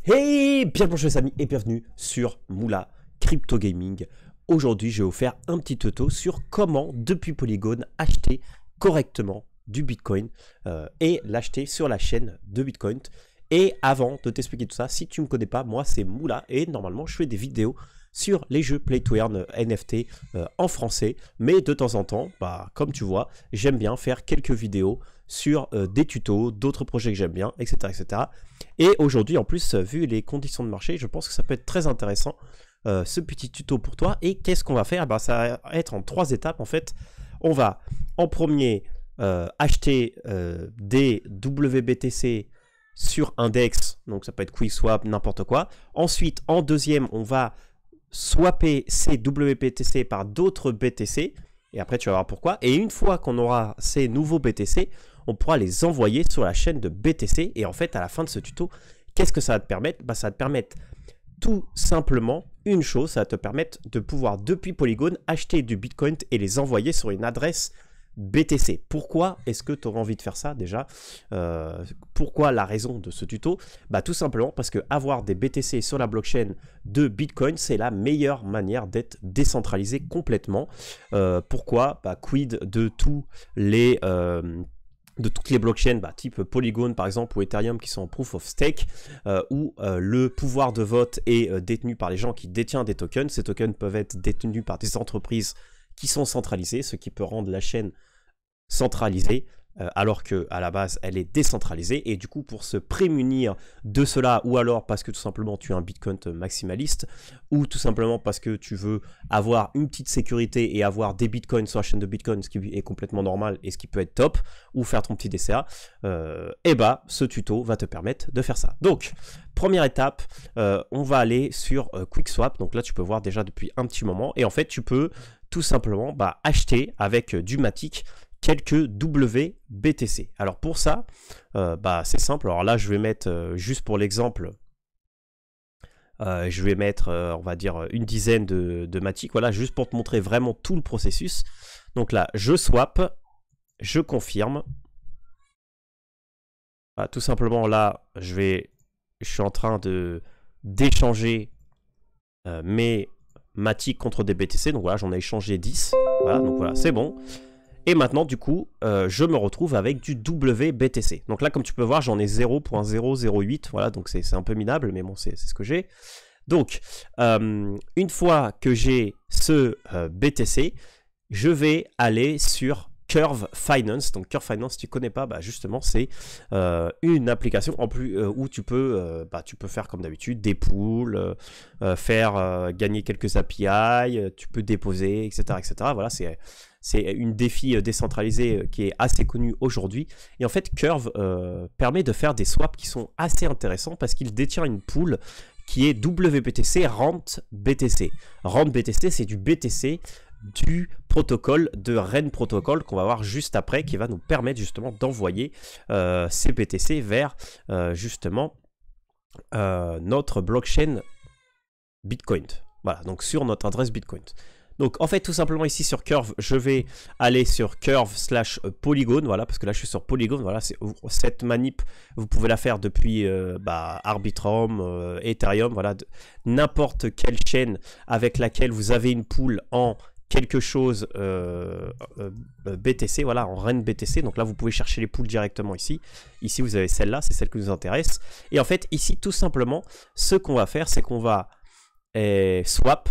Hey, bien bonjour les amis et bienvenue sur Moula Crypto Gaming. Aujourd'hui, je vais vous faire un petit tuto sur comment, depuis Polygon, acheter correctement du Bitcoin et l'acheter sur la chaîne de Bitcoin. Et avant de t'expliquer tout ça, si tu ne me connais pas, moi c'est Moula et normalement je fais des vidéos sur les jeux Play to Earn NFT en français. Mais de temps en temps, comme tu vois, j'aime bien faire quelques vidéos sur des tutos, d'autres projets que j'aime bien, etc., etc. Et aujourd'hui, en plus, vu les conditions de marché, je pense que ça peut être très intéressant, ce petit tuto pour toi. Et qu'est-ce qu'on va faire? Ça va être en 3 étapes, en fait. On va, en premier, acheter des WBTC sur index, donc ça peut être QuickSwap, n'importe quoi. Ensuite, en deuxième, on va swapper ces WBTC par d'autres BTC. Et après, tu vas voir pourquoi. Et une fois qu'on aura ces nouveaux BTC, on pourra les envoyer sur la chaîne de BTC. Et en fait, à la fin de ce tuto, qu'est-ce que ça va te permettre? Ça va te permettre tout simplement une chose. Ça va te permettre de pouvoir, depuis Polygon, acheter du Bitcoin et les envoyer sur une adresse BTC. Pourquoi est-ce que tu auras envie de faire ça déjà? Pourquoi la raison de ce tuto? Tout simplement parce que avoir des BTC sur la blockchain de Bitcoin, c'est la meilleure manière d'être décentralisé complètement. Pourquoi? Quid de tous les... de toutes les blockchains type Polygon par exemple ou Ethereum qui sont en proof of stake où le pouvoir de vote est détenu par les gens qui détiennent des tokens. Ces tokens peuvent être détenus par des entreprises qui sont centralisées, ce qui peut rendre la chaîne centralisée alors qu'à la base elle est décentralisée. Et du coup, pour se prémunir de cela, ou alors parce que tout simplement tu es un Bitcoin maximaliste, ou tout simplement parce que tu veux avoir une petite sécurité et avoir des Bitcoins sur la chaîne de Bitcoin, ce qui est complètement normal et ce qui peut être top, ou faire ton petit DCA, ce tuto va te permettre de faire ça. Donc, première étape, on va aller sur QuickSwap. Donc là, tu peux voir déjà depuis un petit moment. Et en fait, tu peux tout simplement acheter avec du Matic quelques WBTC. Alors pour ça, c'est simple. Alors là, je vais mettre, juste pour l'exemple, je vais mettre, on va dire, une dizaine de Matic. Voilà, juste pour te montrer vraiment tout le processus. Donc là, je swap, je confirme. Tout simplement, là, je suis en train d'échanger mes Matic contre des BTC. Donc voilà, j'en ai échangé 10. Voilà, donc voilà, c'est bon. Et maintenant, du coup, je me retrouve avec du WBTC. Donc là, comme tu peux voir, j'en ai 0.008. Voilà, donc c'est un peu minable, mais bon, c'est ce que j'ai. Donc, une fois que j'ai ce BTC, je vais aller sur Curve Finance. Donc Curve Finance, si tu ne connais pas, justement, c'est une application en plus où tu peux faire comme d'habitude des pools, faire gagner quelques API, tu peux déposer, etc. etc. Voilà, c'est une défi décentralisée qui est assez connue aujourd'hui. Et en fait, Curve permet de faire des swaps qui sont assez intéressants parce qu'il détient une pool qui est WBTC Rent BTC. Rent BTC, c'est du BTC du protocole de REN Protocol qu'on va voir juste après, qui va nous permettre justement d'envoyer ces BTC vers justement notre blockchain Bitcoin. Voilà, donc sur notre adresse Bitcoin. Donc en fait, tout simplement ici sur Curve, je vais aller sur Curve/Polygon, voilà, parce que là je suis sur Polygon, voilà, cette manip, vous pouvez la faire depuis Arbitrum, Ethereum, voilà, n'importe quelle chaîne avec laquelle vous avez une pool en quelque chose BTC, voilà, en REN BTC. Donc là, vous pouvez chercher les pools directement ici. Ici, vous avez celle-là, c'est celle qui nous intéresse. Et en fait, ici, tout simplement, ce qu'on va faire, c'est qu'on va swap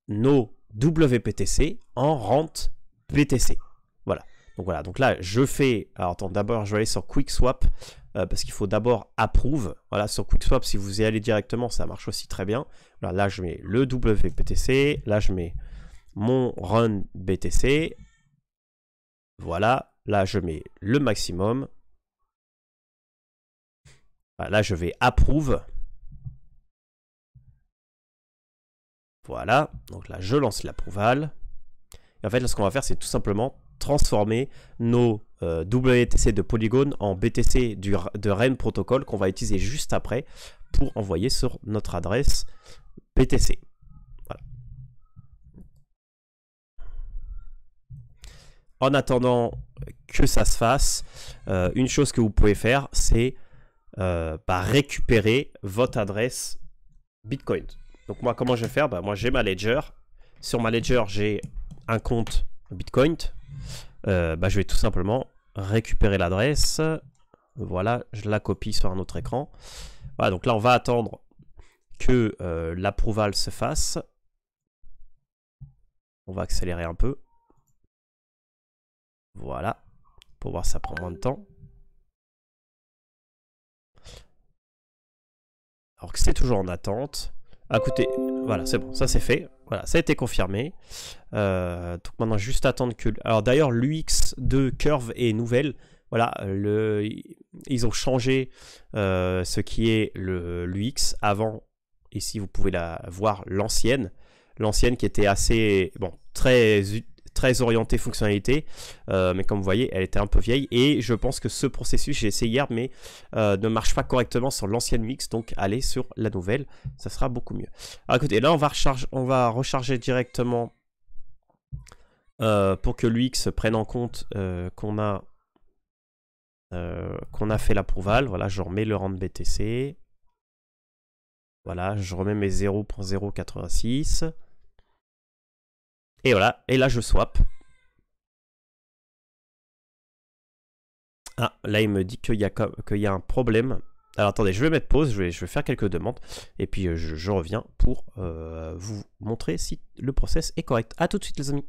nos WBTC en rente BTC. Voilà. Donc voilà. Donc là, je fais. Alors attends, d'abord, je vais aller sur QuickSwap parce qu'il faut d'abord approve. Voilà, sur QuickSwap, si vous y allez directement, ça marche aussi très bien. Voilà, là, je mets le WBTC. Là, je mets mon run BTC. Voilà. Là, je mets le maximum. Voilà, là, je vais approve. Voilà, donc là je lance l'approval. Et en fait là ce qu'on va faire c'est tout simplement transformer nos WTC de Polygon en BTC de REN Protocol qu'on va utiliser juste après pour envoyer sur notre adresse BTC. Voilà. En attendant que ça se fasse, une chose que vous pouvez faire c'est récupérer votre adresse Bitcoin. Donc moi, comment je vais faire? Moi, j'ai ma Ledger. Sur ma Ledger, j'ai un compte Bitcoin. Je vais tout simplement récupérer l'adresse. Voilà, je la copie sur un autre écran. Voilà, donc là, on va attendre que l'approval se fasse. On va accélérer un peu. Voilà. Pour voir si ça prend moins de temps. Alors que c'est toujours en attente. Ah, écoutez, voilà, c'est bon, ça c'est fait. Voilà, ça a été confirmé. Donc maintenant, juste attendre que... Alors d'ailleurs, l'UX de Curve est nouvelle. Voilà, ils ont changé ce qui est l'UX avant. Ici, vous pouvez voir l'ancienne. L'ancienne qui était assez, bon, très orientée fonctionnalité. Mais comme vous voyez, elle était un peu vieille. Et je pense que ce processus, j'ai essayé hier, mais ne marche pas correctement sur l'ancienne UX. Donc, allez sur la nouvelle. Ça sera beaucoup mieux. Alors, écoutez, là, on va recharger directement pour que l'UX prenne en compte qu'on a fait l'approval. Voilà, je remets le rand BTC. Voilà, je remets mes 0.086. Et voilà, et là je swap. Ah, là il me dit qu'il y a un problème. Alors attendez, je vais mettre pause, je vais faire quelques demandes. Et puis je reviens pour vous montrer si le process est correct. A tout de suite les amis.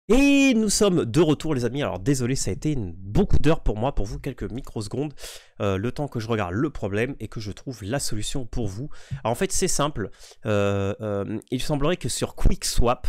Et nous sommes de retour les amis, alors désolé ça a été beaucoup d'heures pour moi, pour vous quelques microsecondes, le temps que je regarde le problème et que je trouve la solution pour vous. Alors en fait c'est simple, il semblerait que sur QuickSwap,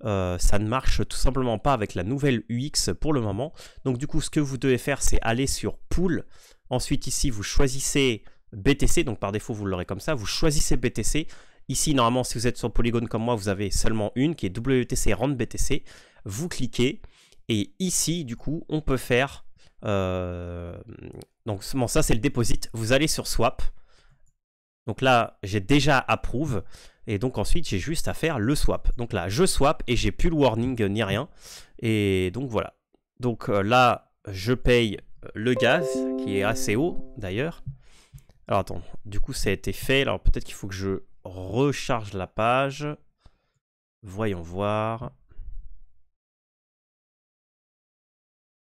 ça ne marche tout simplement pas avec la nouvelle UX pour le moment. Donc du coup ce que vous devez faire c'est aller sur Pool, ensuite ici vous choisissez BTC, donc par défaut vous l'aurez comme ça, vous choisissez BTC. Ici normalement si vous êtes sur Polygon comme moi vous avez seulement une qui est WTC Rand BTC. Vous cliquez et ici du coup on peut faire donc bon, ça c'est le deposit, vous allez sur swap, donc là j'ai déjà approve et donc ensuite j'ai juste à faire le swap. Donc là je swap et j'ai plus le warning ni rien et donc voilà, donc là je paye le gaz qui est assez haut d'ailleurs. Alors attends, du coup ça a été fait, alors peut-être qu'il faut que je recharge la page, voyons voir.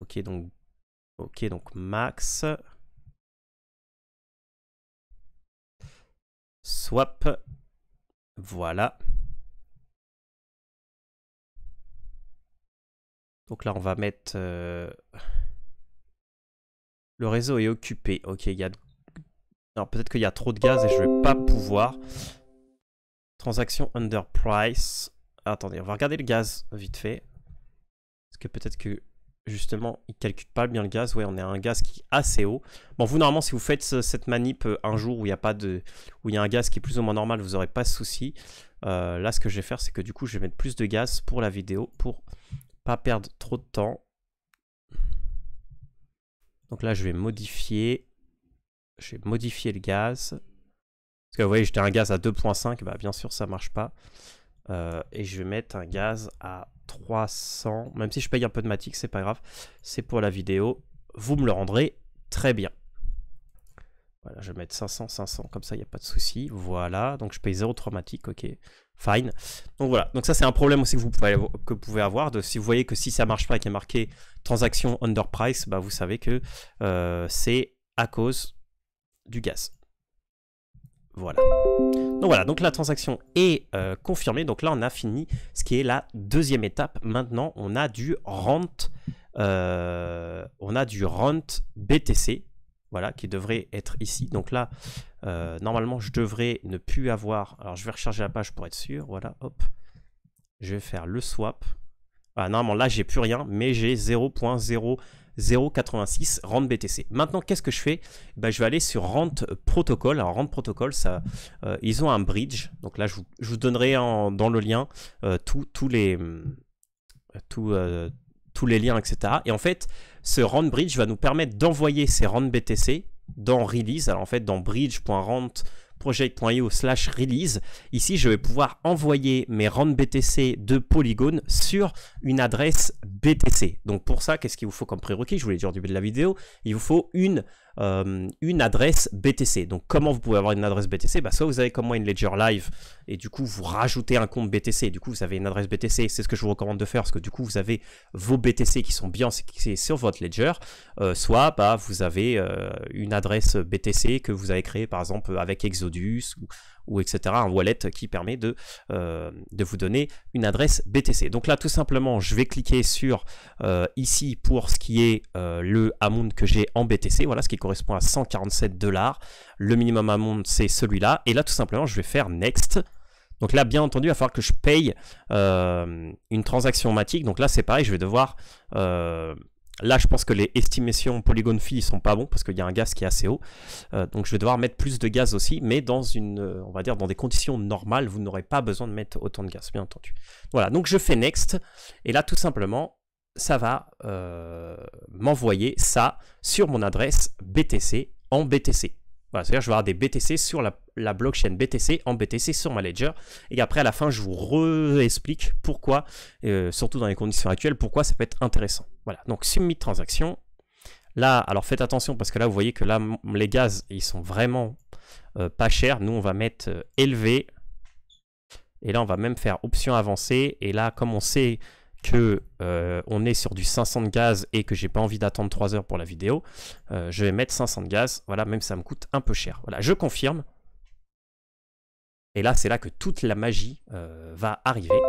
Ok, donc max. Swap. Voilà. Donc là, on va mettre... Le réseau est occupé. Ok, il y a... Alors peut-être qu'il y a trop de gaz et je vais pas pouvoir. Transaction under price. Attendez, on va regarder le gaz vite fait. Parce que peut-être que... Justement, il ne calcule pas bien le gaz. Ouais, on est à un gaz qui est assez haut. Bon, vous, normalement, si vous faites cette manip un jour où il y a un gaz qui est plus ou moins normal, vous n'aurez pas de souci. Là, ce que je vais faire, c'est que du coup, je vais mettre plus de gaz pour la vidéo pour pas perdre trop de temps. Donc là, je vais modifier. Je vais modifier le gaz. Parce que vous voyez, j'étais un gaz à 2.5. Bah, bien sûr, ça ne marche pas. Et je vais mettre un gaz à 300, même si je paye un peu de matic, c'est pas grave, c'est pour la vidéo, vous me le rendrez très bien. Voilà, je vais mettre 500, comme ça il n'y a pas de souci. Voilà, donc je paye 0,3 matic, ok, fine. Donc voilà, donc ça c'est un problème aussi que vous pouvez avoir, si vous voyez que si ça marche pas et qu'il y a marqué transaction under price, bah vous savez que c'est à cause du gaz. Voilà. Donc voilà, donc la transaction est confirmée. Donc là, on a fini ce qui est la deuxième étape. Maintenant, on a du rent BTC, voilà, qui devrait être ici. Donc là, normalement, je devrais ne plus avoir... Alors, je vais recharger la page pour être sûr. Voilà, hop. Je vais faire le swap. Voilà, normalement, là, j'ai plus rien, mais j'ai 0.0086 rand BTC. Maintenant, qu'est-ce que je fais? Je vais aller sur Rand Protocol. Alors, Rand Protocol, ça, ils ont un bridge. Donc là, je vous donnerai dans le lien tous les liens, etc. Et en fait, ce Rand Bridge va nous permettre d'envoyer ces Rand BTC dans Release. Alors, en fait, dans bridge.randproject.io/release, ici, je vais pouvoir envoyer mes Rand BTC de Polygon sur une adresse BTC. Donc, pour ça, qu'est-ce qu'il vous faut comme prérequis? Je vous l'ai dit au début de la vidéo, il vous faut une une adresse BTC. Donc comment vous pouvez avoir une adresse BTC? Bah, soit vous avez comme moi une Ledger Live et du coup vous rajoutez un compte BTC, du coup vous avez une adresse BTC, c'est ce que je vous recommande de faire parce que du coup vous avez vos BTC qui sont bien sécurisés sur votre Ledger, soit bah, vous avez une adresse BTC que vous avez créée par exemple avec Exodus ou etc., un wallet qui permet de vous donner une adresse BTC. Donc là, tout simplement, je vais cliquer sur ici pour ce qui est le amount que j'ai en BTC, voilà, ce qui correspond à 147 $. Le minimum amount, c'est celui-là. Et là, tout simplement, je vais faire Next. Donc là, bien entendu, il va falloir que je paye une transaction matic. Donc là, c'est pareil, je vais devoir... là, je pense que les estimations Polygon Fee sont pas bons parce qu'il y a un gaz qui est assez haut. Donc, je vais devoir mettre plus de gaz aussi, mais dans une, on va dire, dans des conditions normales, vous n'aurez pas besoin de mettre autant de gaz, bien entendu. Voilà, donc je fais Next. Et là, tout simplement, ça va m'envoyer ça sur mon adresse BTC en BTC. Voilà, c'est-à-dire je vais avoir des BTC sur la blockchain BTC en BTC sur ma ledger. Et après, à la fin, je vous réexplique pourquoi, surtout dans les conditions actuelles, pourquoi ça peut être intéressant. Voilà, donc submit transaction. Là, alors faites attention parce que là, vous voyez que là, les gaz, ils sont vraiment pas chers. Nous, on va mettre élevé. Et là, on va même faire option avancée. Et là, comme on sait que on est sur du 500 de gaz et que j'ai pas envie d'attendre 3 heures pour la vidéo, je vais mettre 500 de gaz. Voilà, même ça me coûte un peu cher. Voilà, je confirme. Et là, c'est là que toute la magie va arriver.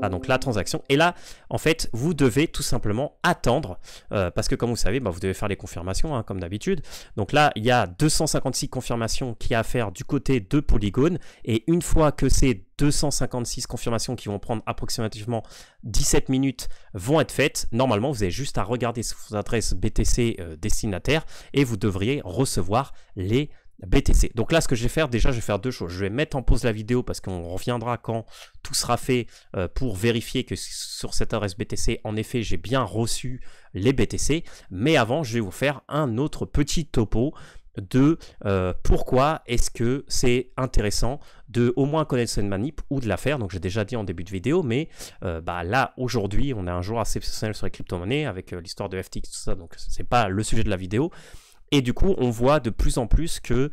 Ah, donc la transaction. Et là, en fait, vous devez tout simplement attendre, parce que comme vous savez, bah, vous devez faire les confirmations, hein, comme d'habitude. Donc là, il y a 256 confirmations qu'il y a à faire du côté de Polygon. Et une fois que ces 256 confirmations qui vont prendre approximativement 17 minutes vont être faites, normalement, vous avez juste à regarder vos adresses BTC destinataires et vous devriez recevoir les BTC. Donc là, ce que je vais faire, déjà, je vais faire deux choses. Je vais mettre en pause la vidéo parce qu'on reviendra quand tout sera fait pour vérifier que sur cette adresse BTC, en effet, j'ai bien reçu les BTC. Mais avant, je vais vous faire un autre petit topo de pourquoi est-ce que c'est intéressant de au moins connaître cette manip ou de la faire. Donc j'ai déjà dit en début de vidéo, mais bah, là aujourd'hui on a un jour assez exceptionnel sur les crypto-monnaies avec l'histoire de FTX, tout ça, donc c'est pas le sujet de la vidéo. Et du coup, on voit de plus en plus que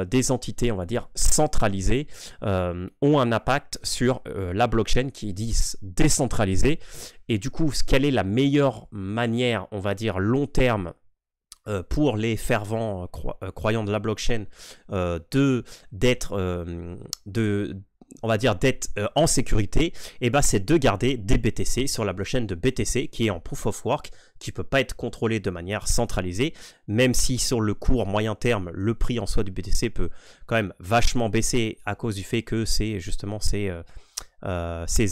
des entités, on va dire, centralisées, ont un impact sur la blockchain qui est dit décentralisée. Et du coup, quelle est la meilleure manière, on va dire, long terme, pour les fervents croyants de la blockchain, on va dire d'être en sécurité, et ben c'est de garder des BTC sur la blockchain de BTC qui est en proof of work, qui ne peut pas être contrôlé de manière centralisée, même si sur le court moyen terme, le prix en soi du BTC peut quand même vachement baisser à cause du fait que c'est justement ces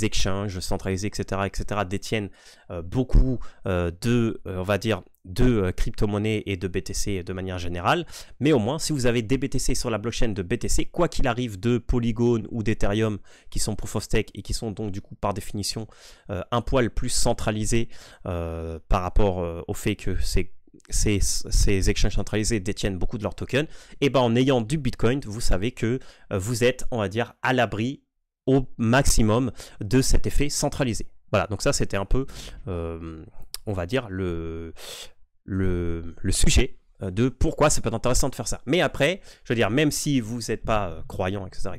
exchanges centralisés, etc., détiennent beaucoup on va dire, de crypto-monnaies et de BTC de manière générale. Mais au moins, si vous avez des BTC sur la blockchain de BTC, quoi qu'il arrive de Polygon ou d'Ethereum qui sont proof of stake et qui sont donc du coup par définition un poil plus centralisés par rapport au fait que ces exchanges centralisés détiennent beaucoup de leurs tokens, et ben en ayant du Bitcoin, vous savez que vous êtes, on va dire, à l'abri au maximum de cet effet centralisé. Voilà, donc ça c'était un peu, on va dire, le sujet de pourquoi ça peut être intéressant de faire ça. Mais après, je veux dire, même si vous n'êtes pas croyant, etc.,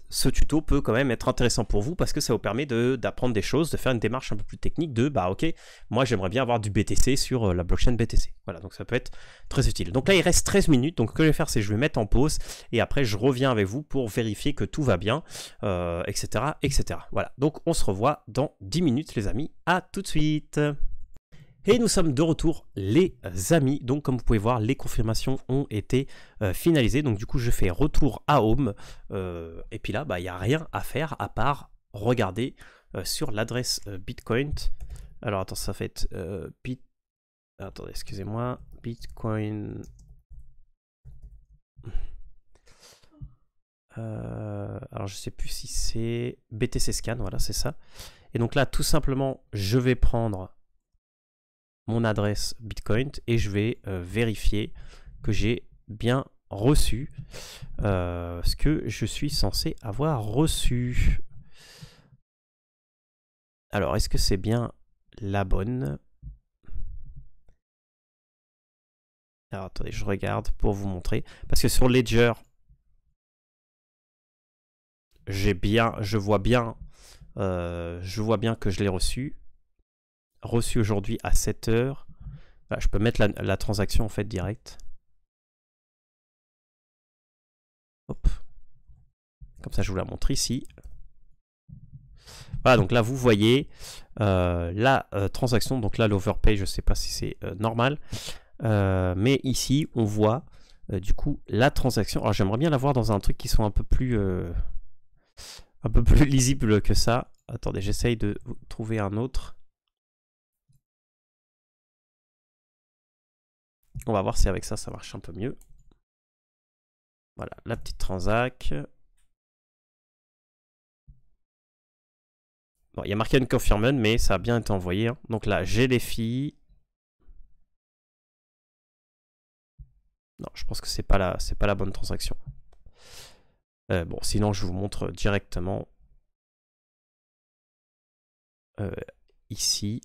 ce tuto peut quand même être intéressant pour vous parce que ça vous permet d'apprendre des choses, de faire une démarche un peu plus technique de, bah ok, moi j'aimerais bien avoir du BTC sur la blockchain BTC. Voilà, donc ça peut être très utile. Donc là, il reste 13 minutes, donc ce que je vais faire, c'est que je vais mettre en pause et après je reviens avec vous pour vérifier que tout va bien, etc., etc. Voilà, donc on se revoit dans 10 minutes, les amis. À tout de suite. Et nous sommes de retour, les amis. Donc comme vous pouvez voir, les confirmations ont été finalisées. Donc du coup, je fais retour à home. Et puis là, bah, il n'y a rien à faire à part regarder sur l'adresse Bitcoin. Alors attends, ça fait attendez, excusez-moi. Bitcoin. Alors je sais plus si c'est BTC Scan, voilà, c'est ça. Et donc là, tout simplement, je vais prendre mon adresse Bitcoin et je vais vérifier que j'ai bien reçu ce que je suis censé avoir reçu. Alors, est-ce que c'est bien la bonne? Alors attendez, je regarde pour vous montrer. Parce que sur Ledger, je vois bien que je l'ai reçu. Reçu aujourd'hui à 7 h. Voilà, je peux mettre la transaction en fait direct. Hop. Comme ça, je vous la montre ici. Voilà, donc là, vous voyez la transaction. Donc là, l'overpay, je ne sais pas si c'est normal. Mais ici, on voit du coup la transaction. Alors, j'aimerais bien la voir dans un truc qui soit un peu plus lisible que ça. Attendez, j'essaye de trouver un autre. On va voir si avec ça, ça marche un peu mieux. Voilà, la petite transac. Bon, il y a marqué unconfirmed, mais ça a bien été envoyé. Hein. Donc là, j'ai les filles. Non, je pense que c'est pas la bonne transaction. Bon, sinon, je vous montre directement ici.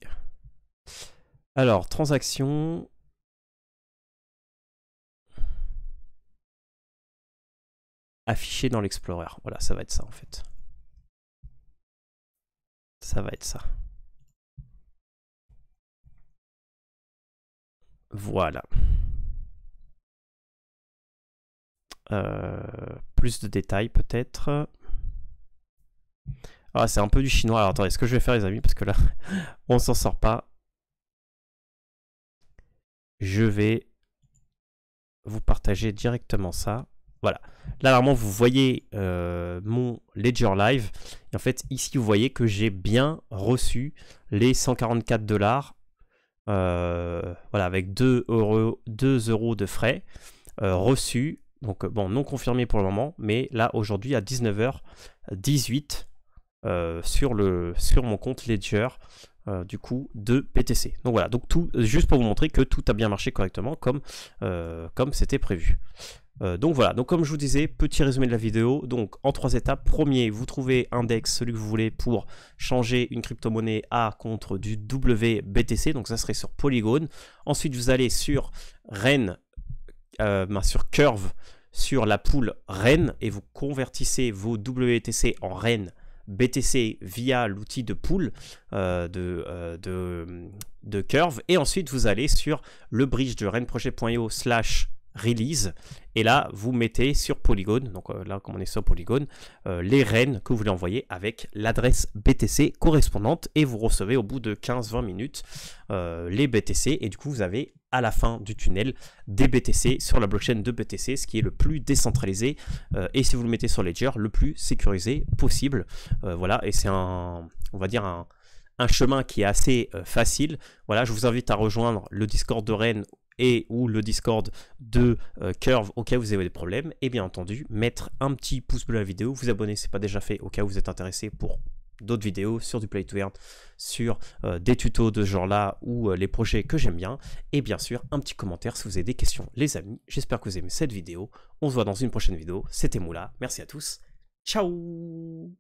Alors, transaction. Affiché dans l'Explorer. Voilà, ça va être ça en fait. Ça va être ça. Voilà. Plus de détails peut-être. Ah, c'est un peu du chinois. Alors attendez, ce que je vais faire les amis, parce que là, on s'en sort pas. Je vais vous partager directement ça. Voilà. Là, normalement, vous voyez mon Ledger Live. Et en fait, ici, vous voyez que j'ai bien reçu les 144 $. Voilà, avec 2 euros de frais reçus. Donc, bon, non confirmé pour le moment. Mais là, aujourd'hui, à 19h18, sur mon compte Ledger, du coup, de BTC. Donc voilà, donc tout, juste pour vous montrer que tout a bien marché correctement comme c'était prévu. Donc voilà, donc comme je vous disais, petit résumé de la vidéo, donc en 3 étapes. Premier, vous trouvez un DEX, celui que vous voulez pour changer une crypto-monnaie A contre du WBTC, donc ça serait sur Polygon. Ensuite, vous allez sur REN, sur Curve, sur la pool REN, et vous convertissez vos WBTC en REN BTC via l'outil de pool de Curve, et ensuite vous allez sur le bridge de renproject.io /release, et là vous mettez sur Polygon, donc là comme on est sur Polygon, les REN que vous voulez envoyer avec l'adresse BTC correspondante, et vous recevez au bout de 15-20 minutes les BTC, et du coup vous avez à la fin du tunnel des BTC sur la blockchain de BTC, ce qui est le plus décentralisé et si vous le mettez sur Ledger, le plus sécurisé possible. Voilà, et c'est on va dire un chemin qui est assez facile. Voilà, je vous invite à rejoindre le Discord de REN et ou le Discord de Curve au cas où vous avez des problèmes, et bien entendu mettre un petit pouce bleu à la vidéo, vous abonner si ce n'est pas déjà fait au cas où vous êtes intéressé pour d'autres vidéos sur du play to earn, sur des tutos de ce genre là ou les projets que j'aime bien, et bien sûr un petit commentaire si vous avez des questions les amis. J'espère que vous aimez cette vidéo, on se voit dans une prochaine vidéo. C'était Moula, merci à tous, ciao.